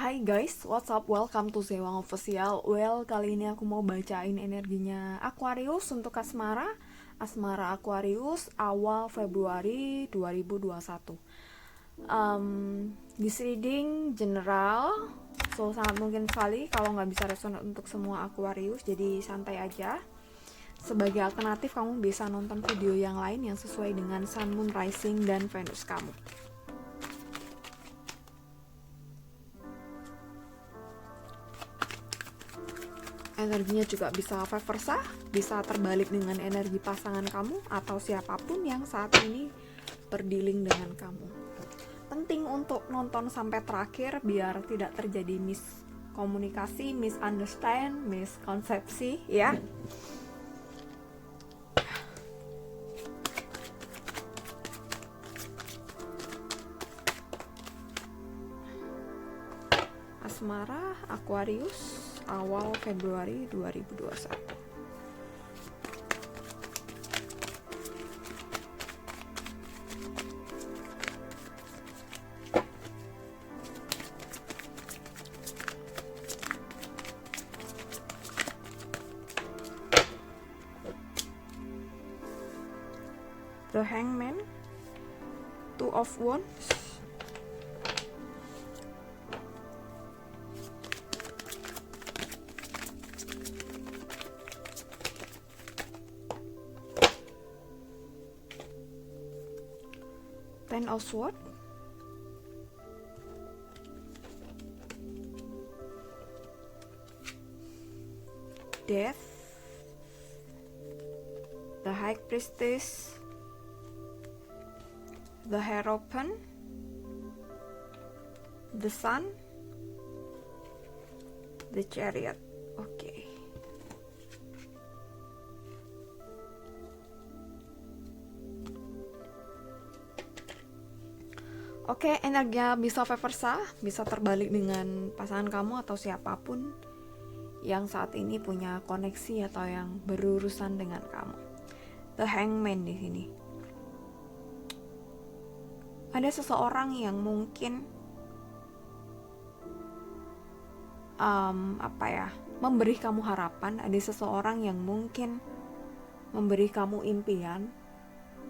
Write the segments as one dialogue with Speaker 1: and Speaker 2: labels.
Speaker 1: Hai guys, what's up? Welcome to Zewang Official. Well, kali ini aku mau bacain energinya Aquarius untuk Asmara. Asmara Aquarius awal Februari 2021. This reading general, so sangat mungkin sekali kalau nggak bisa resonate untuk semua Aquarius, jadi santai aja. Sebagai alternatif, kamu bisa nonton video yang lain yang sesuai dengan Sun, Moon, Rising, dan Venus kamu. Energinya juga bisa vice versa, bisa terbalik dengan energi pasangan kamu atau siapapun yang saat ini berdealing dengan kamu. Penting untuk nonton sampai terakhir biar tidak terjadi miskomunikasi, misunderstand, miskonsepsi ya. Asmara Aquarius awal Februari 2021. The Hangman, Two of Wands, Ten of Swords, Death, the High Priestess, the Hierophant, the Sun, the Chariot. Oke. Oke, energinya bisa vice versa, bisa terbalik dengan pasangan kamu atau siapapun yang saat ini punya koneksi atau yang berurusan dengan kamu. The Hangman di sini. Ada seseorang yang mungkin memberi kamu harapan. Ada seseorang yang mungkin memberi kamu impian,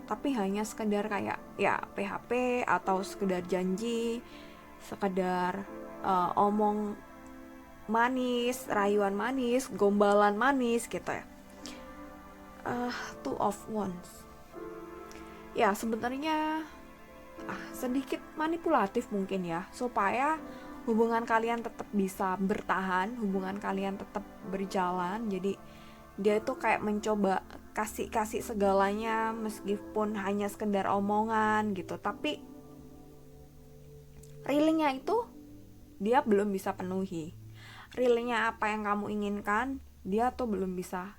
Speaker 1: tapi hanya sekedar kayak ya PHP atau sekedar janji, sekedar omong manis, rayuan manis, gombalan manis gitu ya. Two of Wands. Ya sebenarnya sedikit manipulatif mungkin ya, supaya hubungan kalian tetap bisa bertahan, hubungan kalian tetap berjalan. Jadi dia itu kayak mencoba kasih segalanya meskipun hanya sekedar omongan gitu, tapi realnya itu dia belum bisa penuhi. Realnya apa yang kamu inginkan dia tuh belum bisa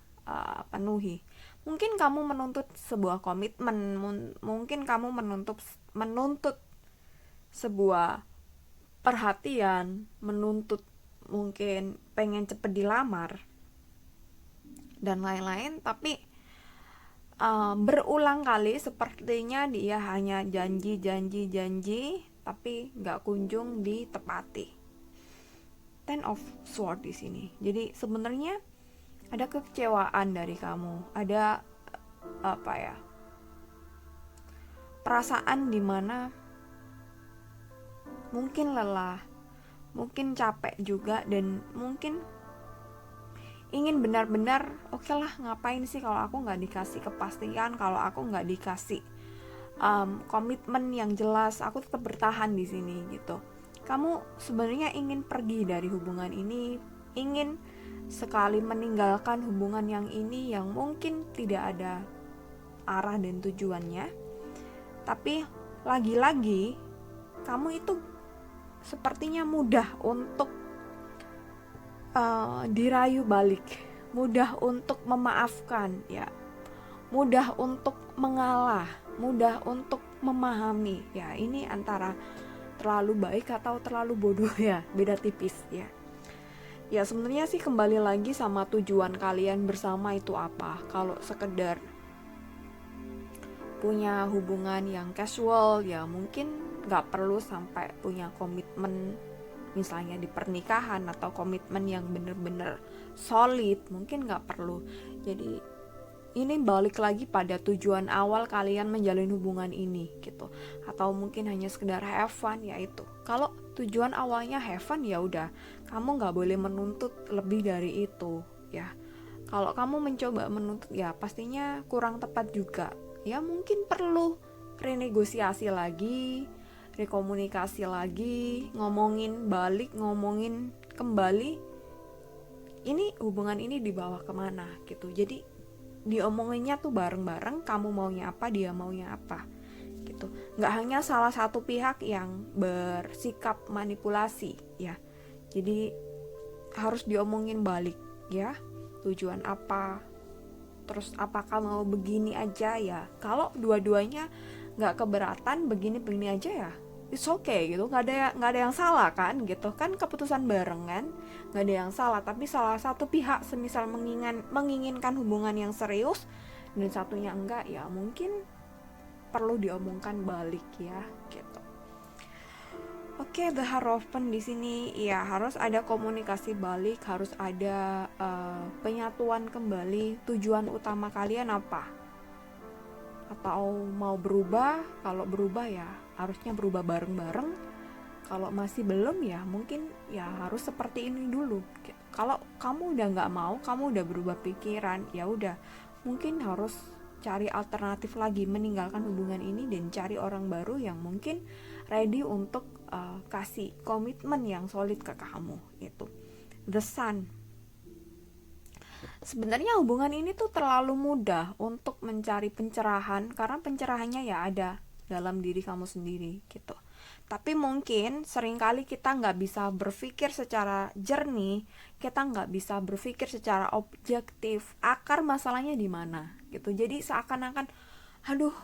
Speaker 1: penuhi. Mungkin kamu menuntut sebuah komitmen, mungkin kamu menuntut sebuah perhatian, menuntut mungkin pengen cepet dilamar dan lain-lain, tapi berulang kali sepertinya dia hanya janji tapi nggak kunjung ditepati. Ten of Swords di sini. Jadi sebenarnya ada kekecewaan dari kamu, ada perasaan dimana mungkin lelah, mungkin capek juga, dan mungkin ingin benar-benar oke lah, ngapain sih kalau aku nggak dikasih kepastian, kalau aku nggak dikasih komitmen yang jelas, aku tetap bertahan di sini gitu. Kamu sebenarnya ingin pergi dari hubungan ini, ingin sekali meninggalkan hubungan yang ini yang mungkin tidak ada arah dan tujuannya, tapi lagi-lagi kamu itu sepertinya mudah untuk dirayu balik, mudah untuk memaafkan ya, mudah untuk mengalah, mudah untuk memahami ya. Ini antara terlalu baik atau terlalu bodoh ya, beda tipis ya. Ya sebenarnya sih kembali lagi sama tujuan kalian bersama itu apa. Kalau sekedar punya hubungan yang casual ya mungkin nggak perlu sampai punya komitmen misalnya di pernikahan atau komitmen yang bener-bener solid, mungkin nggak perlu. Jadi ini balik lagi pada tujuan awal kalian menjalin hubungan ini gitu, atau mungkin hanya sekedar have fun. Yaitu kalau tujuan awalnya have fun, ya udah, kamu nggak boleh menuntut lebih dari itu ya. Kalau kamu mencoba menuntut, ya pastinya kurang tepat juga ya. Mungkin perlu renegosiasi lagi, rekomunikasi lagi, ngomongin kembali ini hubungan ini dibawa kemana gitu. Jadi diomonginnya tuh bareng-bareng, kamu maunya apa, dia maunya apa gitu. Nggak hanya salah satu pihak yang bersikap manipulasi ya. Jadi harus diomongin balik ya, tujuan apa, terus apakah mau begini aja ya. Kalau dua-duanya nggak keberatan begini aja ya, it's okay gitu, nggak ada yang salah kan gitu kan, keputusan barengan, nggak ada yang salah. Tapi salah satu pihak semisal menginginkan hubungan yang serius dan satunya enggak, ya mungkin perlu diomongkan balik ya gitu. Oke, the harapan di sini ya harus ada komunikasi balik, harus ada penyatuan kembali. Tujuan utama kalian apa? Atau mau berubah? Kalau berubah ya harusnya berubah bareng-bareng. Kalau masih belum ya mungkin ya harus seperti ini dulu. Kalau kamu udah nggak mau, kamu udah berubah pikiran, ya udah mungkin harus cari alternatif lagi, meninggalkan hubungan ini dan cari orang baru yang mungkin ready untuk kasih komitmen yang solid ke kamu. Itu the sun. Sebenarnya hubungan ini tuh terlalu mudah untuk mencari pencerahan, karena pencerahannya ya ada dalam diri kamu sendiri gitu. Tapi mungkin seringkali kita nggak bisa berpikir secara jernih, kita nggak bisa berpikir secara objektif akar masalahnya di mana gitu. Jadi seakan-akan aduh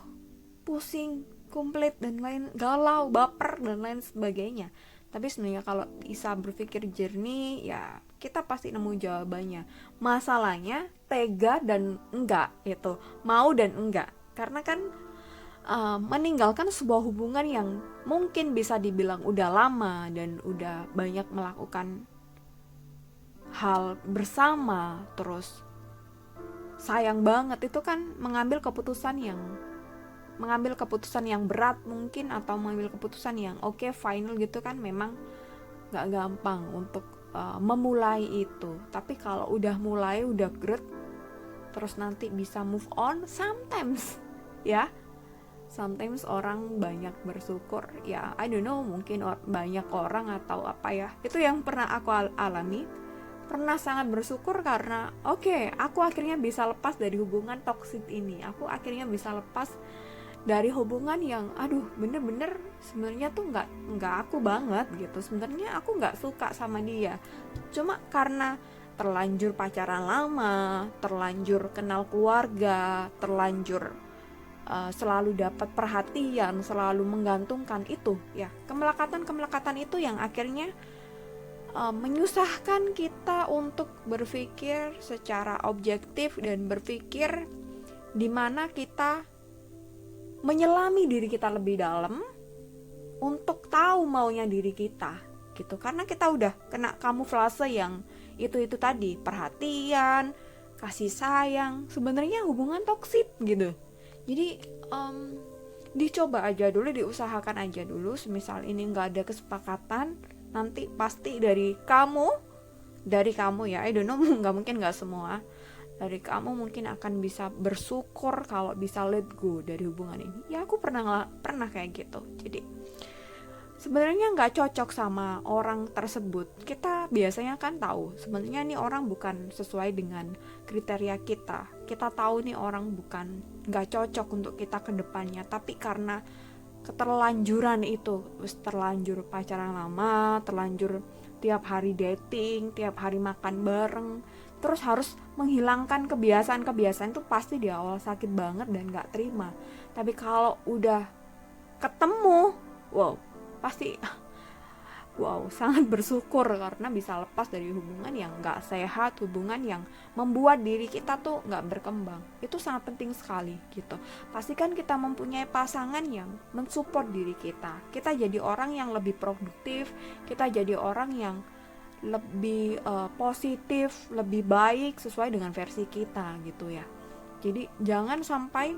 Speaker 1: pusing, komplit dan lain, galau, baper dan lain sebagainya. Tapi sebenarnya kalau bisa berpikir jernih ya kita pasti nemu jawabannya. Masalahnya tega dan enggak gitu, mau dan enggak. Karena kan meninggalkan sebuah hubungan yang mungkin bisa dibilang udah lama dan udah banyak melakukan hal bersama, terus sayang banget, itu kan mengambil keputusan yang berat mungkin, atau mengambil keputusan yang oke, final gitu kan. Memang gak gampang untuk memulai itu. Tapi kalau udah mulai, udah great, terus nanti bisa move on sometimes ya. Sometimes orang banyak bersyukur ya, I don't know, mungkin banyak orang atau apa ya. Itu yang pernah aku alami. Pernah sangat bersyukur karena oke, aku akhirnya bisa lepas dari hubungan toksik ini. Aku akhirnya bisa lepas dari hubungan yang aduh bener-bener sebenarnya tuh nggak aku banget gitu. Sebenarnya aku nggak suka sama dia, cuma karena terlanjur pacaran lama, terlanjur kenal keluarga, terlanjur selalu dapat perhatian, selalu menggantungkan itu ya, kemelekatan itu yang akhirnya menyusahkan kita untuk berpikir secara objektif dan berpikir di mana kita menyelami diri kita lebih dalam untuk tahu maunya diri kita gitu. Karena kita udah kena kamuflase yang itu tadi, perhatian, kasih sayang, sebenarnya hubungan toksik gitu. Jadi dicoba aja dulu, diusahakan aja dulu. Semisal ini nggak ada kesepakatan, nanti pasti dari kamu ya, I don't know, nggak semua dari kamu mungkin akan bisa bersyukur kalau bisa let go dari hubungan ini. Ya aku pernah kayak gitu. Jadi sebenarnya nggak cocok sama orang tersebut. Kita biasanya kan tahu sebenarnya nih orang bukan sesuai dengan kriteria kita. Kita tahu nih orang bukan nggak cocok untuk kita ke depannya. Tapi karena keterlanjuran itu, terlanjur pacaran lama, terlanjur tiap hari dating, tiap hari makan bareng, terus harus menghilangkan kebiasaan itu pasti di awal sakit banget dan nggak terima. Tapi kalau udah ketemu, wow, pasti wow, sangat bersyukur karena bisa lepas dari hubungan yang gak sehat, hubungan yang membuat diri kita tuh gak berkembang. Itu sangat penting sekali gitu. Pastikan kita mempunyai pasangan yang mensupport diri kita. Kita jadi orang yang lebih produktif, kita jadi orang yang lebih positif, lebih baik sesuai dengan versi kita gitu ya. Jadi jangan sampai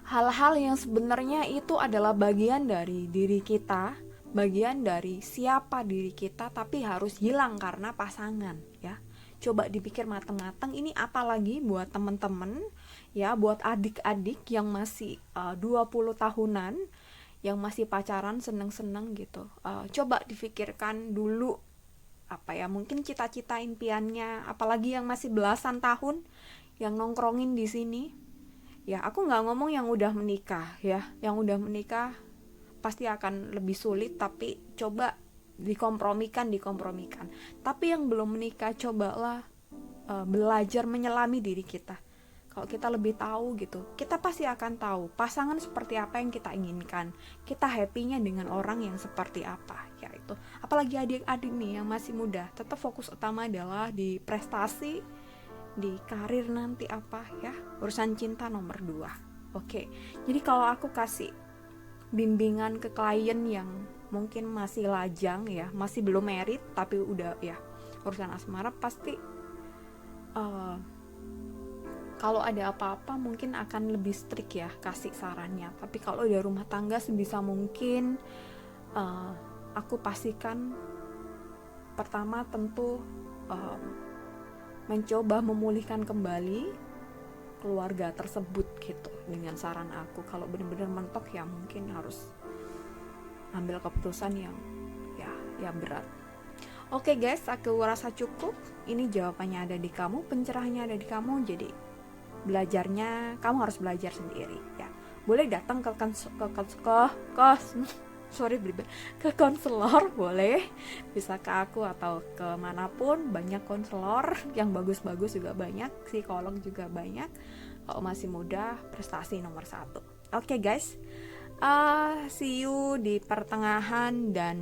Speaker 1: hal-hal yang sebenarnya itu adalah bagian dari diri kita, bagian dari siapa diri kita, tapi harus hilang karena pasangan ya. Coba dipikir matang-matang, ini apalagi buat temen-temen ya, buat adik-adik yang masih 20 tahunan, yang masih pacaran seneng-seneng gitu. Coba difikirkan dulu apa ya, mungkin cita-cita impiannya, apalagi yang masih belasan tahun yang nongkrongin di sini. Ya, aku nggak ngomong yang udah menikah ya, yang udah menikah pasti akan lebih sulit, tapi coba dikompromikan. Tapi yang belum menikah, cobalah belajar menyelami diri kita. Kalau kita lebih tahu gitu, kita pasti akan tahu pasangan seperti apa yang kita inginkan, kita happy-nya dengan orang yang seperti apa ya itu. Apalagi adik-adik nih yang masih muda, tetap fokus utama adalah di prestasi, di karir nanti apa ya, urusan cinta nomor 2. Oke, jadi kalau aku kasih bimbingan ke klien yang mungkin masih lajang ya, masih belum married tapi udah ya urusan asmara, pasti kalau ada apa-apa mungkin akan lebih strict ya kasih sarannya. Tapi kalau udah rumah tangga, sebisa mungkin aku pastikan pertama tentu mencoba memulihkan kembali keluarga tersebut gitu dengan saran aku. Kalau benar-benar mentok ya mungkin harus ambil keputusan yang ya berat. Oke guys, aku rasa cukup. Ini jawabannya ada di kamu, pencerahannya ada di kamu. Jadi belajarnya kamu harus belajar sendiri ya. Boleh datang ke konselor, boleh, bisa ke aku atau ke manapun, banyak konselor yang bagus-bagus juga banyak, psikolog juga banyak. Kalau masih muda, prestasi nomor 1. Oke guys, see you di pertengahan dan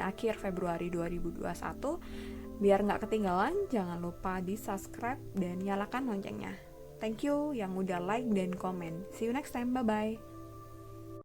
Speaker 1: akhir Februari 2021. Biar gak ketinggalan, jangan lupa di subscribe dan nyalakan loncengnya. Thank you yang udah like dan komen. See you next time, bye bye.